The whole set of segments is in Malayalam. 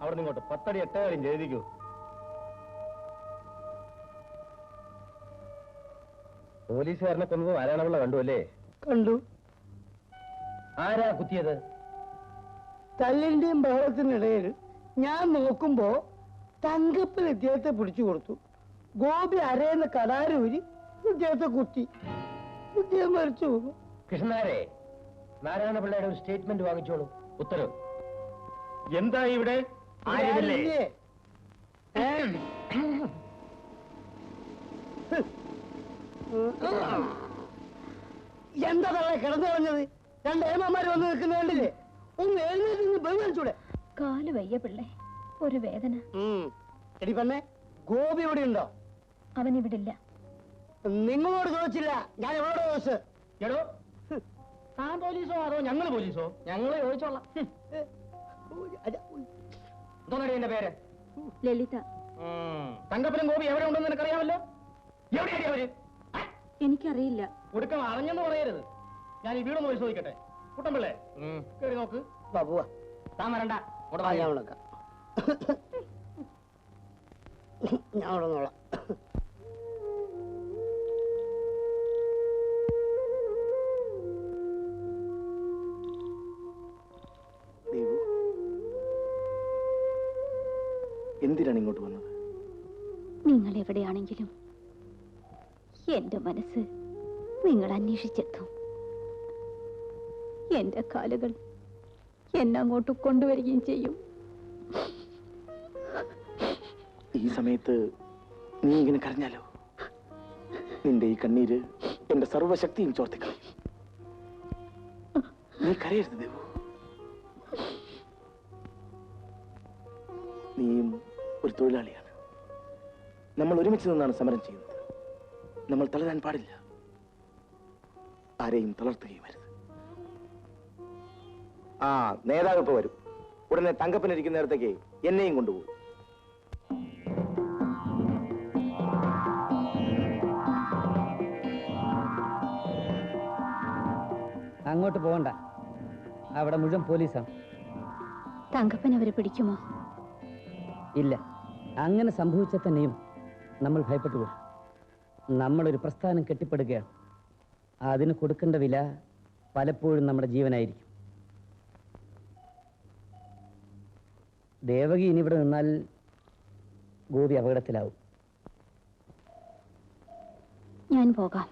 അവിടെ നിങ്ങോട്ട് 10 അടി 8 കാര്യം ചെയ്തിരിക്കൂ. പോലീസുകാരനെ കൊന്നത് ആരാണവളെ കണ്ടു അല്ലേ? കണ്ടു. ആരാ കുത്തിയത്? തല്ലിന്റെയും ബഹളത്തിനിടയിൽ ഞാൻ നോക്കുമ്പോ തങ്കപ്പൻ ഇദ്ദേഹത്തെ പിടിച്ചു കൊടുത്തു. ഗോപി അരയെന്ന് കടാരൂരി ഇദ്ദേഹത്തെ കുത്തി. ഇദ്ദേഹം മരിച്ചു പോകും. കൃഷ്ണനാരെ, നാരായണപിള്ളയുടെ ഒരു സ്റ്റേറ്റ്മെന്റ് വാങ്ങിച്ചോളൂ. ഉത്തരവ്. എന്താ ഇവിടെ? എന്താ തള്ളെ കിടന്നു കളഞ്ഞത്? 2 ഏമാന്മാര് വന്ന് നിൽക്കുന്ന കണ്ടില്ലേ? ഒന്ന് എഴുന്നേറ്റ് ബഹുമാനിച്ചൂടെ? കാല് വയ്യ പിള്ളേ, ഒരു വേദന. എടി പെണ്ണെ, ഗോപി ഇവിടെ ഉണ്ടോ? അവൻ ഇവിടെ ഇല്ല. നിങ്ങളോട് ചോദിച്ചില്ല, ഞാൻ എവരോട് ചോദിച്ചു. എടോ, താൻ പോലീസോ അതോ ഞങ്ങള് പോലീസോ? ഞങ്ങള് ചോദിച്ചോളാം. എന്തോന്നടി എന്റെ പേര്? ലളിത. തങ്കപ്പനും ഗോപി എവിടെ ഉണ്ടെന്ന് നിനക്കറിയാമല്ലോ. എവിടെയാടി അവര്? എനിക്കറിയില്ല. ഒടുക്കം അറിഞ്ഞെന്ന് പറയരുത്. ഞാൻ ഈ വീടൊന്ന് പരിശോധിക്കട്ടെ. കുട്ടമ്പിള്ളേ, കേറി നോക്ക്. ബാബുവാ, താൻ വരണ്ട. ഞാൻ വിളക്കാം. ഞാൻ അവിടെ നോളാം. എന്തിനാണ് ഇങ്ങോട്ട് വന്നത്? നിങ്ങൾ എവിടെയാണെങ്കിലും എന്റെ മനസ്സ് നിങ്ങൾ അന്വേഷിച്ചെത്തും. എന്റെ കാലുകൾ എന്നെ അങ്ങോട്ട് കൊണ്ടുവരികയും ചെയ്യും. ഈ സമയത്ത് നീ ഇങ്ങനെ കരഞ്ഞാലോ? നിന്റെ ഈ കണ്ണീര് എന്റെ സർവശക്തിയും ചോർത്തിക്കളയും. നീ കരയരുത് ദേവു. നീയും ഒരു തൊഴിലാളിയാണ്. നമ്മൾ ഒരുമിച്ച് നിന്നാണ് സമരം ചെയ്യുന്നത്. നമ്മൾ തളരാൻ പാടില്ല. ആരെയും തളർത്തുകയും വരുത്. നേതാവ് ഇപ്പൊ വരും. ഉടനെ തങ്കപ്പനിരിക്കുന്ന നേരത്തേക്ക് എന്നെയും കൊണ്ടുപോകും. അങ്ങോട്ട് പോകണ്ട, അവിടെ മുഴുവൻ പോലീസാണ്. തങ്കപ്പൻ അവരെ പിടിക്കുമോ? ഇല്ല, അങ്ങനെ സംഭവിച്ച തന്നെയും നമ്മൾ ഭയപ്പെട്ടു പോകും. നമ്മളൊരു പ്രസ്ഥാനം കെട്ടിപ്പടുകയാണ്. അതിന് കൊടുക്കേണ്ട വില പലപ്പോഴും നമ്മുടെ ജീവനായിരിക്കും. ദേവകി ഇനി ഇവിടെ നിന്നാൽ ഗോപി അപകടത്തിലാവും. ഞാൻ പോകാം.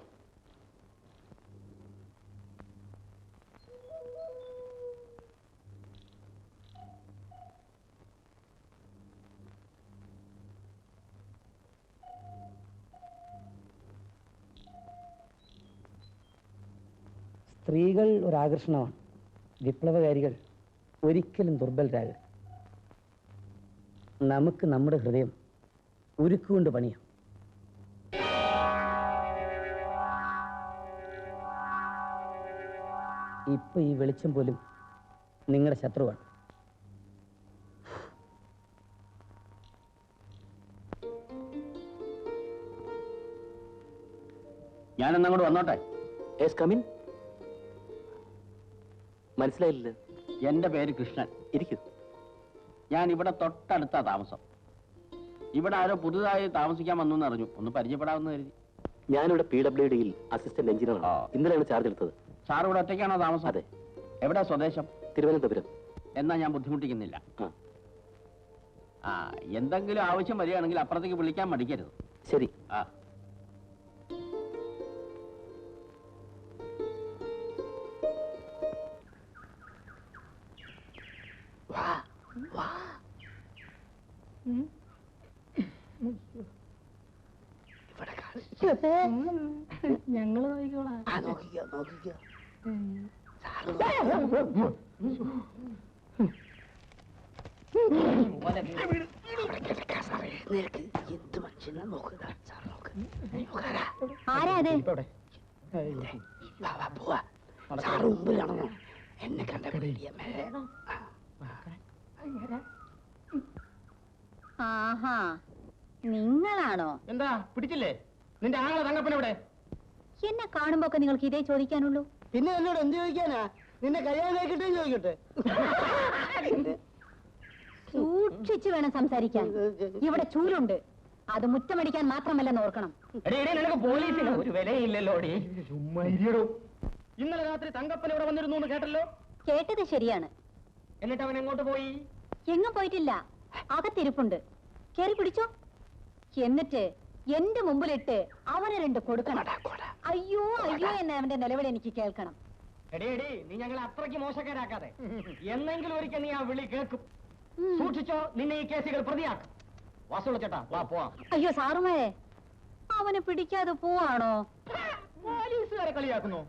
സ്ത്രീകൾ ഒരാകർഷണമാണ്. വിപ്ലവകാരികൾ ഒരിക്കലും ദുർബലരാകരുത്. നമുക്ക് നമ്മുടെ ഹൃദയം ഉരുക്കുകൊണ്ട് പണിയാം. ഇപ്പൊ ഈ വെളിച്ചം പോലും നിങ്ങളുടെ ശത്രുവാണ്. ഞാനെന്നങ്ങോട്ട് വന്നോട്ടെ? മനസ്സിലായില്ല. എന്റെ പേര് കൃഷ്ണൻ. ഇരിക്കൂ. ഞാൻ ഇവിടെ തൊട്ടടുത്താ താമസം. ഇവിടെ ആരോ പുതുതായി താമസിക്കാൻ വന്നു എന്നറിഞ്ഞു. ഒന്ന് പരിചയപ്പെടാമെന്ന് കരുതി. ഞാനിവിടെ PWDയിൽ അസിസ്റ്റന്റ് എഞ്ചിനീയറാണ്. ഇന്നലെയാണ് ചാർജ് എടുത്തത്. സാർ ഇവിടെ ഒറ്റയ്ക്കാണോ താമസം? അതെ. എവിടെ സ്വദേശം? തിരുവനന്തപുരം. എന്നാ ഞാൻ ബുദ്ധിമുട്ടിക്കുന്നില്ല. എന്തെങ്കിലും ആവശ്യം വരികയാണെങ്കിൽ അപ്പുറത്തേക്ക് വിളിക്കാൻ മടിക്കരുത്. ശരി. ഞങ്ങള് നോക്കിക്കോളാം. നോക്കിക്കോ. എന്നെ കണ്ട ആഹാ, നിങ്ങളാണോ? എന്താ പിടിച്ചില്ലേ? നിന്റെ ആളെ തങ്കപ്പനെവിടെ? എന്നെ കാണുമ്പോ നിങ്ങൾക്ക് ഇതേ ചോദിക്കാനുള്ളൂ. പിന്നെ എന്നോട് എന്ത് ചോദിക്കാനാ? നിന്നെ കല്യാണമാക്കിട്ടേ ചോദിക്കട്ടെ. സൂക്ഷിച്ചു വേണം സംസാരിക്കാൻ. ഇവിടെ ചൂലുണ്ട്. അത് മുറ്റമടിക്കാൻ മാത്രമല്ലെന്ന് ഓർക്കണം. നിനക്ക് പോലീസിന് ഒരു വിലയില്ലല്ലോ. ഇന്നലെ രാത്രി തങ്കപ്പൻ ഇവിടെ വന്നിരുന്നു എന്ന് കേട്ടല്ലോ. കേട്ടത് ശരിയാണ്. എന്നിട്ട് അവൻ എങ്ങോട്ട് പോയി? എങ്ങും പോയിട്ടില്ല. അകത്തിരിപ്പുണ്ട്. കേറി പിടിച്ചോ. എന്നിട്ട് എന്റെ മുമ്പിലിട്ട് അവന് 2 കൊടുക്കണം. അയ്യോ അയ്യോ എന്ന് അവന്റെ നിലവിളി എനിക്ക് കേൾക്കണം. എടീ, നീ ഞങ്ങളെ അത്രയ്ക്ക് മോശക്കാരാക്കാതെ. എന്നെങ്കിലും ഒരിക്കൽ നീ ആ വിളി കേൾക്കും. സൂക്ഷിച്ചോ, നിന്നെ ഈ കേസുകൾ പ്രതിയാക്കും. വാസുള്ള ചേട്ടാ, വാ പോവാം. അയ്യോ സാറുമാരെ, അവനെ പിടിക്കാതെ പോവാണോ? പോലീസുകാരെ കളിയാക്കുന്നു.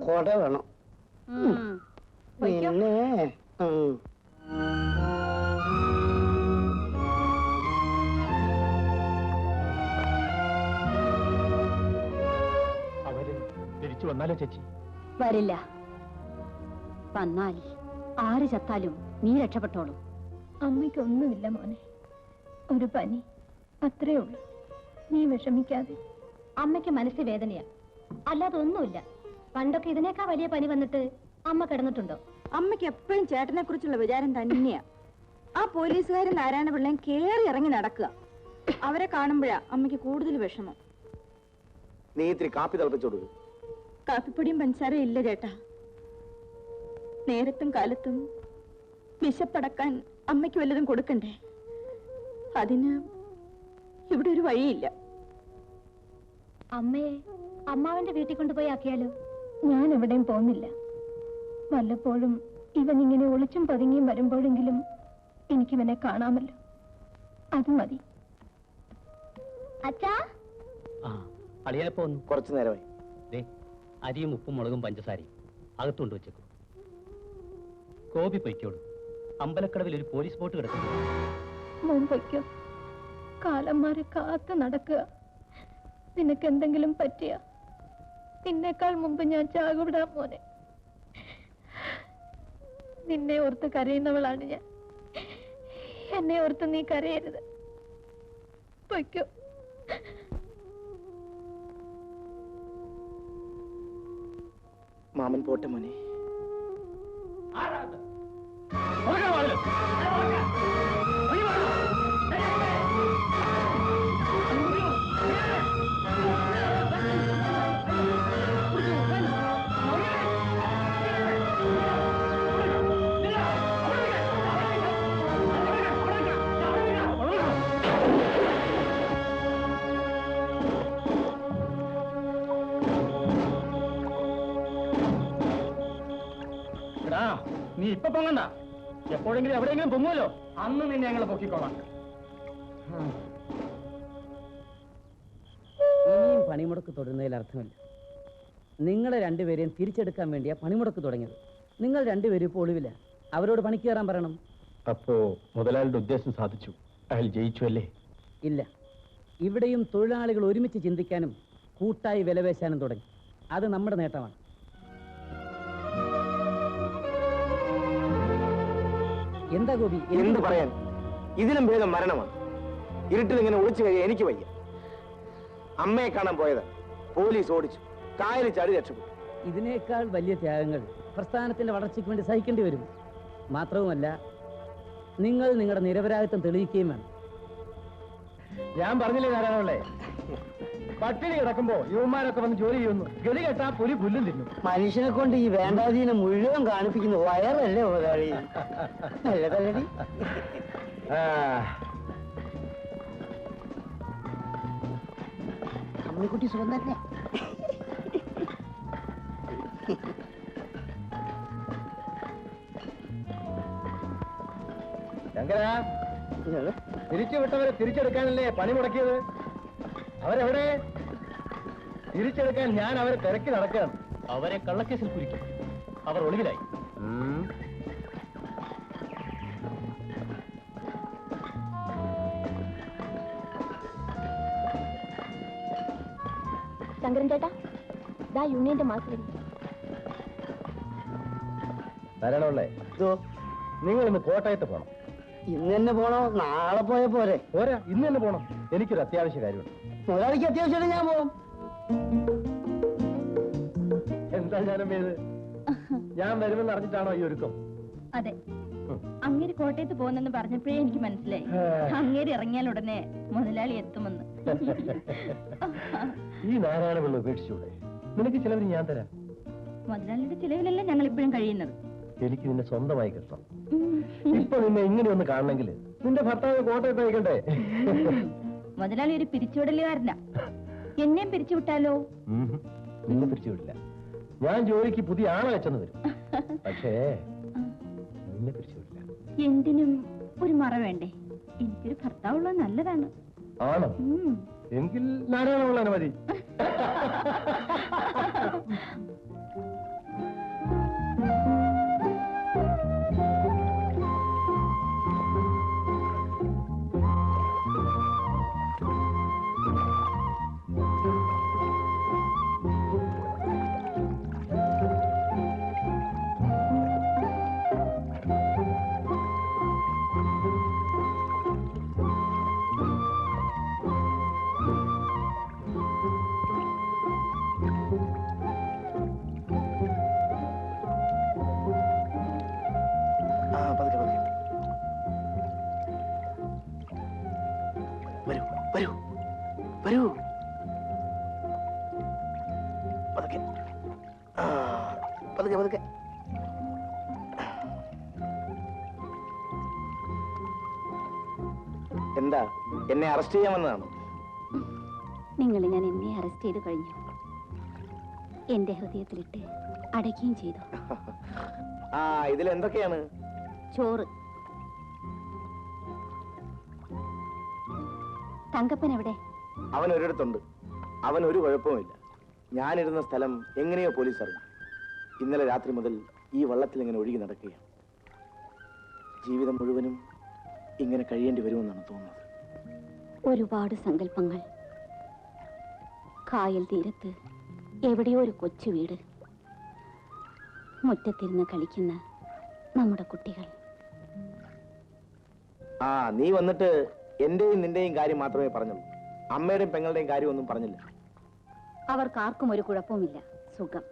കോട വേണം. പിന്നെ അവര് തിരിച്ചു വന്നാലോ ചേച്ചി? വരില്ല. വന്നാൽ ആര് ചത്താലും നീ രക്ഷപ്പെട്ടോളൂ. അമ്മയ്ക്കൊന്നുമില്ല മോനെ, ഒരു പനി, അത്രേ ഉള്ളൂ. നീ വിഷമിക്കാതെ. അമ്മയ്ക്ക് മനസ്സിൽ വേദനയാ, അല്ലാതെ ഒന്നുമില്ല. പണ്ടൊക്കെ ഇതിനേക്കാൾ വലിയ പനി വന്നിട്ട് അമ്മ കിടന്നിട്ടുണ്ടോ? അമ്മയ്ക്ക് എപ്പോഴും ചേട്ടനെ കുറിച്ചുള്ള വിചാരം തന്നെയാ. ആ പോലീസുകാരും നാരായണപിള്ളയും കേറി ഇറങ്ങി നടക്കുക. അവരെ കാണുമ്പോഴാ അമ്മയ്ക്ക് കൂടുതൽ വിഷമം. നീ ഇത്തിരി കാപ്പി തിളപ്പിച്ചോളൂ. കാപ്പിപ്പൊടിയും പഞ്ചസാരയും ഇല്ല ചേട്ടാ. നേരത്തും കാലത്തും വിശപ്പടക്കാൻ അമ്മയ്ക്ക് വല്ലതും കൊടുക്കണ്ടേ? അതിന് ഇവിടെ ഒരു വഴിയില്ല. അമ്മയെ അമ്മാവന്റെ വീട്ടിൽ കൊണ്ടുപോയി ആക്കിയാലോ? ഞാൻ എവിടെയും പോകുന്നില്ല. വല്ലപ്പോഴും ഇവൻ ഇങ്ങനെ ഒളിച്ചും പതുങ്ങിയും വരുമ്പോഴെങ്കിലും എനിക്കിവനെ കാണാമല്ലോ. അത് മതി. അച്ഛാ, അളിയാപ്പോ ഒന്ന് കുറച്ചു നേരമായി. അരിയും ഉപ്പും മുളകും പഞ്ചസാരയും അകത്തുകൊണ്ട് വെച്ചേക്കും. കോപി പൊയ്ക്കോളൂ. അമ്പലക്കടവിൽ ഒരു പോലീസ് ബോട്ട് കിടക്കുന്നു. മുമ്പൊയ്ക്കോ. കാലന്മാരെ കാത്തു നടക്കുക. നിനക്ക് എന്തെങ്കിലും പറ്റിയ നിന്നേക്കാൾ മുമ്പ് ഞാൻ ചാകുവിടാൻ മോനെ. നിന്നെ ഓർത്ത് കരയുന്നവളാണ് ഞാൻ. എന്നെ ഓർത്ത് നീ കരയരുത്. പൊയ്ക്കോ. മാമൻ പോട്ടെ മോനെ. നീ ഇപ്പൊ പൊങ്ങണ്ട, എപ്പോഴെങ്കിലും എവിടെയെങ്കിലും പൊങ്ങുമല്ലോ, അന്ന് നിന്നെ ഞങ്ങൾ പൊക്കിക്കോളാം. ഇനിയും പണിമുടക്ക് തുടരുന്നതിൽ അർത്ഥമില്ല. നിങ്ങളെ രണ്ടുപേരെയും തിരിച്ചെടുക്കാൻ വേണ്ടിയാ പണിമുടക്ക് തുടങ്ങിയത്. നിങ്ങൾ രണ്ടുപേരും ഇപ്പോൾ ഒളിവില്ല. അവരോട് പണിക്ക് കയറാൻ പറയണം. അപ്പോ മുതലാളിയുടെ ഉദ്ദേശം സാധിച്ചു, അയാൾ ജയിച്ചു അല്ലേ? ഇല്ല, ഇവിടെയും തൊഴിലാളികൾ ഒരുമിച്ച് ചിന്തിക്കാനും കൂട്ടായി വിലപേശാനും തുടങ്ങി. അത് നമ്മുടെ നേട്ടമാണ്. എന്താ ഗോപി? എന്ത് പറയാൻ? ഇതിലും ഭേദം മരണമാണ്. ഇരുട്ടിൽ ഇങ്ങനെ ഒളിച്ചു കഴിയാൻ എനിക്ക് വയ്യ. അമ്മയെ കാണാൻ പോയത് പോലീസ് ഓടിച്ചു, കായലിൽ ചാടി രക്ഷപ്പെട്ടു. ഇതിനേക്കാൾ വലിയ ത്യാഗങ്ങൾ പ്രസ്ഥാനത്തിന്റെ വളർച്ചയ്ക്ക് വേണ്ടി സഹിക്കേണ്ടി വരും. മാത്രവുമല്ല, നിങ്ങൾ നിങ്ങളുടെ നിരപരാധിത്വം തെളിയിക്കുകയും വേണം. ഞാൻ പറഞ്ഞില്ലേ ധാരാളമല്ലേ, പട്ടിണി കിടക്കുമ്പോ യുവന്മാരൊക്കെ വന്ന് ജോലി ചെയ്യുന്നു. ഗതി കെട്ടാ പുലി പുല്ലും തിന്നു. മനുഷ്യനെ കൊണ്ട് ഈ വേണ്ടാതീനെ മുഴുവൻ കാണിപ്പിക്കുന്നു വയറല്ലേ മുതലാളി? നല്ലതല്ലടി. അമ്മിക്കുട്ടി സുഖം തന്നെ. ശങ്കര, തിരിച്ചുവിട്ടവരെ തിരിച്ചെടുക്കാനല്ലേ പണി മുടക്കിയത്? അവരെവിടെ? തിരിച്ചെടുക്കാൻ ഞാൻ അവരെ തിരക്കി നടക്കുകയാണ്. അവരെ കള്ളക്കേസിൽ കുരുക്കി, അവർ ഒളിവിലായി. ശങ്കരൻ ചേട്ടാ, ദാ യൂണിയന്റെ മാസം ധാരാളമല്ലേ, നിങ്ങൾ ഇന്ന് കോട്ടയത്ത് പോണം. ഇന്ന് തന്നെ പോണോ? നാളെ പോയ പോരെ? പോരാ, ഇന്ന് തന്നെ പോണം. എനിക്കൊരു അത്യാവശ്യ കാര്യമുണ്ട്. മുതലാളിക്ക് അത്യാവശ്യമായിട്ട് ഞാൻ പോകും. എന്താ ഞാനും ഇത്? ഞാൻ വരുമെന്ന് അറിഞ്ഞിട്ടാണോ ഈ ഒരുക്കം? അതെ, അങ്ങേര് കോട്ടയത്ത് പോകുന്നെന്ന് പറഞ്ഞപ്പോഴേ എനിക്ക് മനസ്സിലായി. അങ്ങേര് ഇറങ്ങിയാൽ ഉടനെ മുതലാളി എത്തുമെന്ന്. ഈ നാരായണപിള്ള ഉപേക്ഷിച്ചൂടെ? നിനക്ക് ചിലവര് ഞാൻ തരാം. മുതലാളിയുടെ ചിലവിലല്ല ഞങ്ങൾ ഇപ്പോഴും കഴിയുന്നത്. എനിക്ക് നിന്നെ സ്വന്തമായി കിട്ടണം. ഇപ്പൊ നിന്നെ ഇങ്ങനെ ഒന്ന് കാണണമെങ്കിൽ നിന്റെ ഭർത്താവ് കോട്ടയത്ത് അയക്കണ്ടേ? മുതലാളി ഒരു പിരിച്ചുവിടലുകാരനാ. എന്നെയും പിരിച്ചുവിട്ടാലോ? നിന്നെ പിരിച്ചുവിടില്ല. ഞാൻ ജോലിക്ക് പുതിയ ആളെ വെച്ചെന്ന് വരും, പക്ഷേ നിന്നെ പിരിച്ചുവിടില്ല. എന്തിനും ഒരു മറ വേണ്ടേ? എനിക്കൊരു ഭർത്താവുള്ളത് നല്ലതാണ്. ആണോ? എങ്കിൽ നാരായണമുള്ള മതി. വരൂ വരൂ, പതുക്കെ പതുക്കെ പതുക്കെ. എന്താ, എന്നെ അറസ്റ്റ് ചെയ്യാൻ വന്നതാണോ? നിങ്ങൾ ഞാൻ എന്നെ അറസ്റ്റ് ചെയ്ത് കഴിഞ്ഞു. എന്റെ ഹൃദയത്തിലിട്ട് അടയ്ക്കുകയും ചെയ്തു. ആ, ഇതിലെന്തൊക്കെയാണ്? ചോറ്. തങ്കപ്പൻ എവിടെ? അവൻ ഒരിടത്തുണ്ട്. അവൻ ഒരു കുഴപ്പവുമില്ല. ഞാനിരുന്ന സ്ഥലം എങ്ങനെയോ പോലീസ് അറിഞ്ഞു. ഇന്നലെ രാത്രി മുതൽ ഈ വള്ളത്തിൽ ഇങ്ങനെ ഒഴുകി നടക്കുകയാണ്. ജീവിതം മുഴുവനും ഇങ്ങനെ കഴിയേണ്ടി വരുമെന്നാണ് തോന്നുന്നത്. ഒരുപാട് സങ്കല്പങ്ങൾ. കായൽ തീരത്ത് എവിടെയോ ഒരു കൊച്ചു വീട്, മുറ്റത്തിരുന്ന് കളിക്കുന്ന നമ്മുടെ കുട്ടികൾ. ആ, നീ വന്നിട്ട് എന്റെയും നിന്റെയും കാര്യം മാത്രമേ പറഞ്ഞുള്ളൂ. അമ്മയുടെയും പെങ്ങളുടെയും കാര്യമൊന്നും പറഞ്ഞില്ല. അവർക്കാർക്കും ഒരു കുഴപ്പവുമില്ല, സുഖം.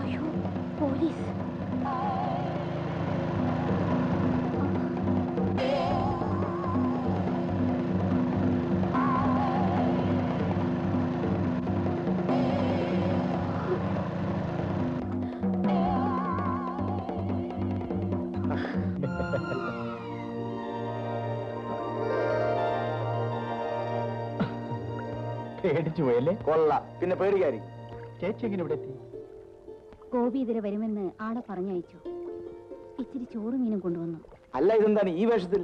അയ്യോ, പോലീസ്! പേടിച്ചു പോയല്ലേ? കൊള്ള, പിന്നെ പേടിക്കാരി. ചേച്ചി എങ്ങനെ ഇവിടെ എത്തി? ഗോപി ഇതിരെ വരുമെന്ന് ആളെ പറഞ്ഞയച്ചു. ഇച്ചിരി ചോറും മീനും കൊണ്ടുവന്നു. അല്ല, ഇതെന്താണ് ഈ വേഷത്തിൽ?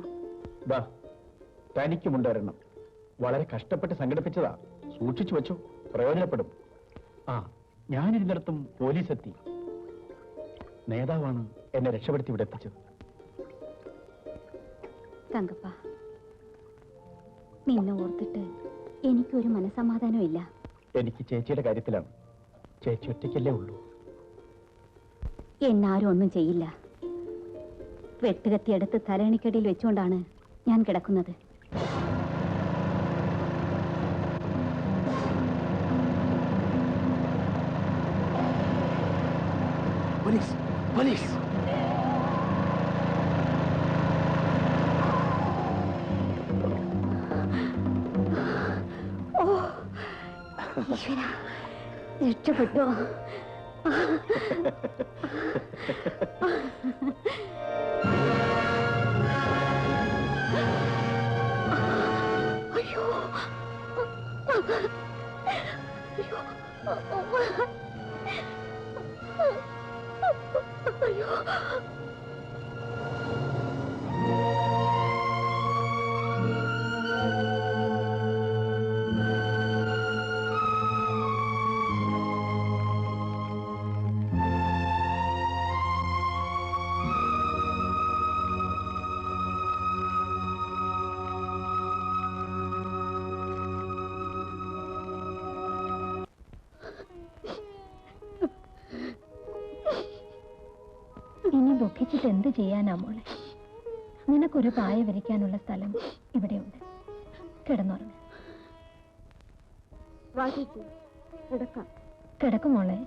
തനിക്ക് മുണ്ടൊരെണ്ണം. വളരെ കഷ്ടപ്പെട്ട് സംഘടിപ്പിച്ചതാ. സൂക്ഷിച്ചു വെച്ചു, പ്രയോജനപ്പെടും. ആ, ഞാനിരുന്നിടത്തും പോലീസ് എത്തി. നേതാവാണ് എന്നെ രക്ഷപ്പെടുത്തി ഇവിടെ എത്തിച്ചത്. തങ്കപ്പ, നിന്നെ ഓർത്തിട്ട് എനിക്കൊരു മനസമാധാനം ഇല്ല. എനിക്ക് ചേച്ചിയുടെ കാര്യത്തിലാണ്. ചേച്ചി ഒറ്റയ്ക്കല്ലേ ഉള്ളൂ. എന്നാരും ഒന്നും ചെയ്യില്ല. വെട്ടുകത്തിയെടുത്ത് തലയണിക്കടിയിൽ വെച്ചുകൊണ്ടാണ് ഞാൻ കിടക്കുന്നത്. Police, police. രക്ഷപ്പെട്ടോ? അയ്യോ, അയ്യോ, ഇനി ദുഃഖിച്ചിട്ട് എന്ത് ചെയ്യാനാ മോളെ? നിനക്കൊരു പായ വിരിക്കാനുള്ള സ്ഥലം ഇവിടെയുണ്ട്. കിടന്നുറങ്ങ. കിടക്കും മോളെ.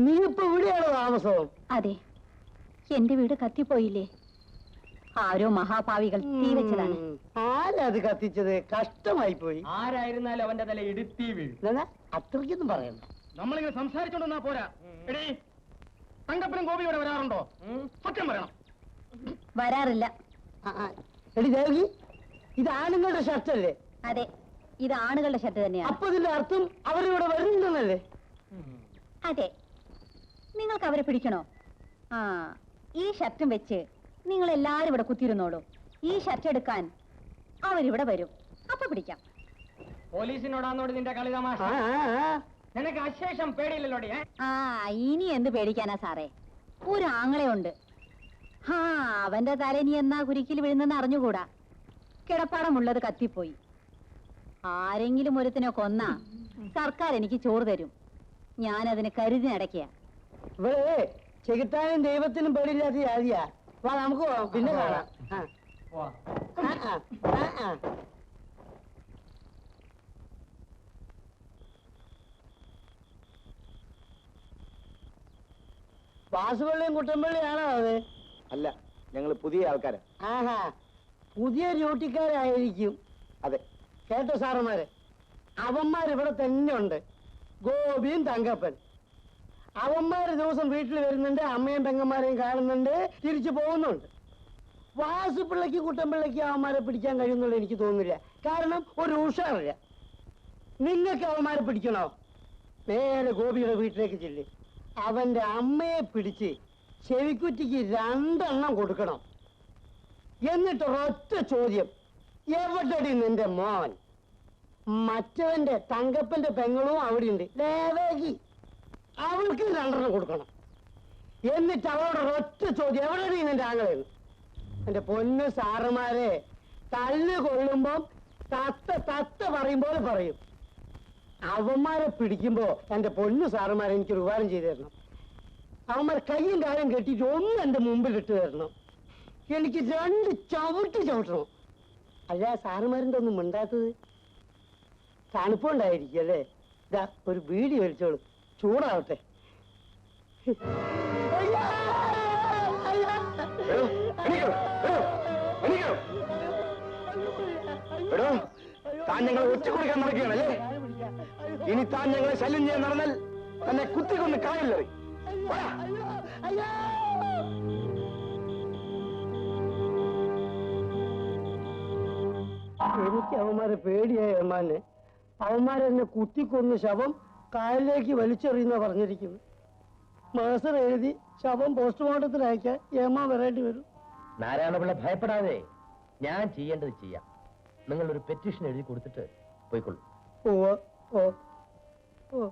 നീ ഇപ്പൊ ഇവിടെയാണോ താമസം? അതെ, എന്റെ വീട് കത്തിപ്പോയില്ലേ? ആരോ മഹാഭാവികൾ തീ വെച്ചതാണ്. ആരത് കത്തിച്ചത്? കഷ്ടമായി പോയി. ആരായിരുന്നാലും അവന്റെ തല ഇടുത്തി വീഴും. അത്രയ്ക്കൊന്നും പറയണ്ട. നമ്മളിങ്ങനെ സംസാരിച്ചോണ്ടെന്നാ പോരാ. എടീ, തങ്കപ്പനും ഗോപി ഇവിടെ വരാറുണ്ടോ? സത്യം പറയണം. വരാറില്ല. എടി ദേവകി, ഇത് ആണുങ്ങളുടെ ഷർട്ടല്ലേ? അതെ, ഇത് ആണുങ്ങളുടെ ഷർട്ട് തന്നെയാണ്. അപ്പൊ ഇതിന്റെ അർത്ഥം അവരിവിടെ വരുന്നുണ്ടെന്നല്ലേ? അതെ, നിങ്ങൾക്ക് അവരെ പിടിക്കണോ? ആ, ഈ ഷർട്ടും വെച്ച് നിങ്ങൾ എല്ലാരും ഇവിടെ കുത്തിയിരുന്നോളൂ. ഈ ഷർട്ട് എടുക്കാൻ അവരിവിടെ വരും. അപ്പൊ പിടിക്കാം. പോലീസിനോടാന്നോട് നിന്റെ കളി തമാശ. നിനക്ക് അശേഷം പേടിയില്ലല്ലോടി? ആ, ഇനി എന്ത് പേടിക്കാനാ സാറേ? ഒരു ആങ്ങളെയുണ്ട്. ആ, അവന്റെ തല ഇനി എന്നാ കുരിക്കിൽ വീഴുന്നെന്ന് അറിഞ്ഞുകൂടാ. കിടപ്പാടമുള്ളത് കത്തിപ്പോയി. ആരെങ്കിലും ഒരുത്തിനെ കൊന്നാ സർക്കാർ എനിക്ക് ചോറ് തരും. ഞാനതിന് കരുതി നടക്കുക. ഇവിടെ ചെകുത്താനും ദൈവത്തിനും പേടിയില്ലാത്ത ജാതിയാ. വാ, നമുക്ക് പോവാം, പിന്നെ കാണാം. വാസുപള്ളിയും കുട്ടമ്പള്ളിയാണോ അത്? അല്ല, ഞങ്ങൾ പുതിയ ആൾക്കാരാ. ആഹാ, പുതിയ ഡ്യൂട്ടിക്കാരായിരിക്കും. അതെ. കേട്ടോ സാറന്മാരെ, അവന്മാർ ഇവിടെ തന്നെ ഉണ്ട്. ഗോപിയും തങ്കപ്പൻ. അവന്മാര് ദിവസം വീട്ടിൽ വരുന്നുണ്ട്, അമ്മയും പെങ്ങന്മാരെയും കാണുന്നുണ്ട്, തിരിച്ചു പോകുന്നുണ്ട്. വാസുപിള്ളയ്ക്ക് കുട്ടമ്പിള്ളയ്ക്ക് അവന്മാരെ പിടിക്കാൻ കഴിയുന്നുള്ള എനിക്ക് തോന്നുന്നില്ല. കാരണം ഒരു ഉഷാറില്ല. നിങ്ങൾക്ക് അവന്മാരെ പിടിക്കണോ? നേരെ ഗോപിയുടെ വീട്ടിലേക്ക് ചെല്ലി അവന്റെ അമ്മയെ പിടിച്ച് ചെവിക്കുറ്റിക്ക് 2 എണ്ണം കൊടുക്കണം. എന്നിട്ട് ഒരൊറ്റ ചോദ്യം, എവിടെടി നിന്റെ മോൻ? മറ്റവന്റെ തങ്കപ്പന്റെ പെങ്ങളും അവിടെയുണ്ട്, ദേവകി. അവൾക്ക് 2 എണ്ണം കൊടുക്കണം. എന്നിട്ട് അവളോട് ഒരൊറ്റ ചോദ്യം, എവിടെടി നിന്റെ ആങ്ങളെന്ന്? എന്റെ പൊന്നു സാറുമാരെ, തല്ല് കൊള്ളുമ്പം തത്ത തത്ത പറയുമ്പോൾ പറയും. അവന്മാരെ പിടിക്കുമ്പോ എന്റെ പൊന്നു സാറുമാരെ എനിക്കൊരു ഉപകാരം ചെയ്തു തരണം. അവന്മാർ കയ്യും കാര്യം കെട്ടിയിട്ട് ഒന്ന് എന്റെ മുമ്പിൽ ഇട്ട് തരണം. എനിക്ക് 2 ചവിട്ട് ചവിട്ടണം. അല്ല, സാറുമാരിന്റെ ഒന്നും മിണ്ടാത്തത്? തണുപ്പുണ്ടായിരിക്കും അല്ലേ? ഇതാ ഒരു ബീഡി വലിച്ചോളൂ, ചൂടാവട്ടെ. എടോ താൻ ഞങ്ങളെ ഒറ്റക്കൊടുക്കാൻ നടക്കുകയാണല്ലേ? ഇനി താൻ ഞങ്ങളെ ശല്യം ചെയ്യാൻ നടന്നാൽ തന്നെ കുത്തിക്കൊന്ന് കായല്ലേ? എനിക്ക് അവന്മാരെ പേടിയായ ഏമാനെ. അവന്മാരെന്നെ കുത്തിക്കൊന്ന് ശവം കായലിലേക്ക് വലിച്ചെറിയുന്ന പറഞ്ഞിരിക്കുന്നു. മാസ്റ്റർ എഴുതി ശവം പോസ്റ്റ്മോർട്ടത്തിന് അയക്കാൻ ഏമാ വരേണ്ടി വരും. നാരായണപിള്ള ഭയപ്പെടാതെ ഞാൻ ചെയ്യേണ്ടത് ചെയ്യാം. നിങ്ങളൊരു പെറ്റീഷൻ എഴുതി കൊടുത്തിട്ട് പോയിക്കൊള്ളൂ. ഓ ഓ ഓ